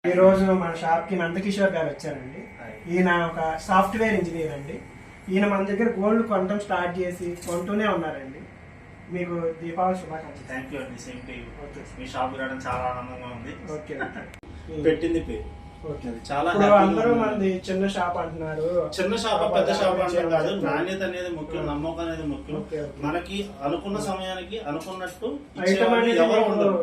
ఈ రోజు మన షాప్ కి నందకిషోర్ గారు వచ్చారండి. ఈయన ఒక సాఫ్ట్వేర్ ఇంజనీర్ అండి. ఈయన మన దగ్గర గోల్డ్ కొనడం స్టార్ట్ చేసి కొంటూనే ఉన్నారండి. మీకు దీపావళి శుభాకాంక్షలు. థ్యాంక్ యూ అండి. Same to you. Me shop రావడం చాలా ఆనందంగా ఉంది. ఓకే పెట్టింది పేరు చాలా అందరూ మనది చిన్న షాప్ అంటున్నారు. చిన్న షాప్ పెద్ద షాప్ అంటే కాదు, నాణ్యత అనేది ముఖ్యం, నమ్మకం అనేది ముఖ్యం. మనకి అనుకున్న సమయానికి అనుకున్నట్టు ఎవరు ఉండరు.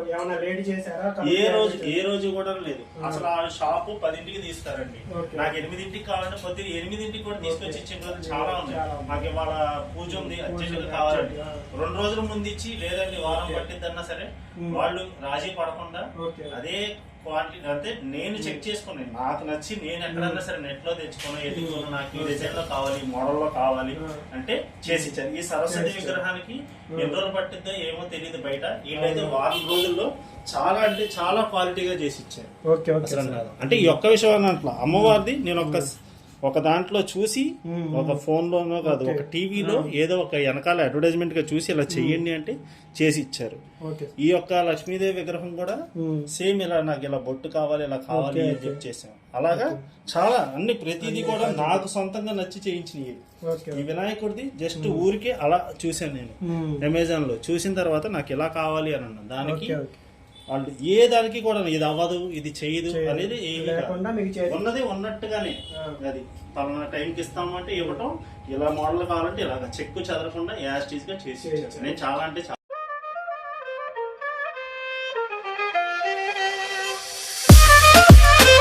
ఏ రోజు కూడా లేదు. అసలు ఆ షాపు 10ంటికి తీస్తారండి. నాకు 8ంటికి కావాలంటే పొద్దున 8ంటికి కూడా తీసుకొచ్చి ఇచ్చిన రోజులు చాలా ఉన్నాయి. నాకు ఇవాళ పూజ ఉంది, అర్జెంట్ కావాలండి 2 రోజుల ముందు ఇచ్చి, లేదండి వారం పట్టిద్దన్నా సరే వాళ్ళు రాజీ పడకుండా అదే క్వాలిటీ అంటే నేను చెక్ చేసుకున్నాను. నాకు నచ్చి నేను ఎక్కడన్నా సరే నెట్ లో తెచ్చుకున్నా, ఎదుగుతున్నా, నాకు ఈ డిజైన్ లో కావాలి, మోడల్ లో కావాలి అంటే చేసి ఇచ్చాను. ఈ సరస్వతి విగ్రహానికి ఎన్ని రోజులు పట్టిద్దో ఏమో తెలియదు బయట. వీళ్ళైతే వారం రోజుల్లో చాలా అంటే చాలా క్వాలిటీగా చేసి ఇచ్చారు. అంటే ఈ ఒక్క విషయం అట్లా అమ్మవారిది నేను ఒక దాంట్లో చూసి, ఒక ఫోన్ లోనో కాదు, ఒక టీవీలో ఏదో ఒక వెనకాల అడ్వర్టైజ్మెంట్ గా చూసి ఇలా చెయ్యండి అంటే చేసి ఇచ్చారు. ఈ యొక్క లక్ష్మీదేవి విగ్రహం కూడా సేమ్ ఇలా నాకు ఇలా బొట్టు కావాలి, ఇలా కావాలి అని చెప్పి చేసాం. అలాగా చాలా అన్ని ప్రతిదీ కూడా నాకు సొంతంగా నచ్చి చేయించినవి. ఈ వినాయకుడిది జస్ట్ ఊరికే అలా చూసాను నేను అమెజాన్ లో. చూసిన తర్వాత నాకు ఇలా కావాలి అని అన్నాను. దానికి వాళ్ళు ఏ దానికి కూడా ఇది అవ్వదు, ఇది చేయదు అనేది ఉన్నది ఉన్నట్టుగానే అది పలానా టైంకి ఇస్తాము అంటే ఇవ్వటం, ఇలా మోడల్ కావాలంటే ఇలాగ చెక్కు చెదరకుండా యాజ్ టీజ్ గా చేసి నేను చాలా అంటే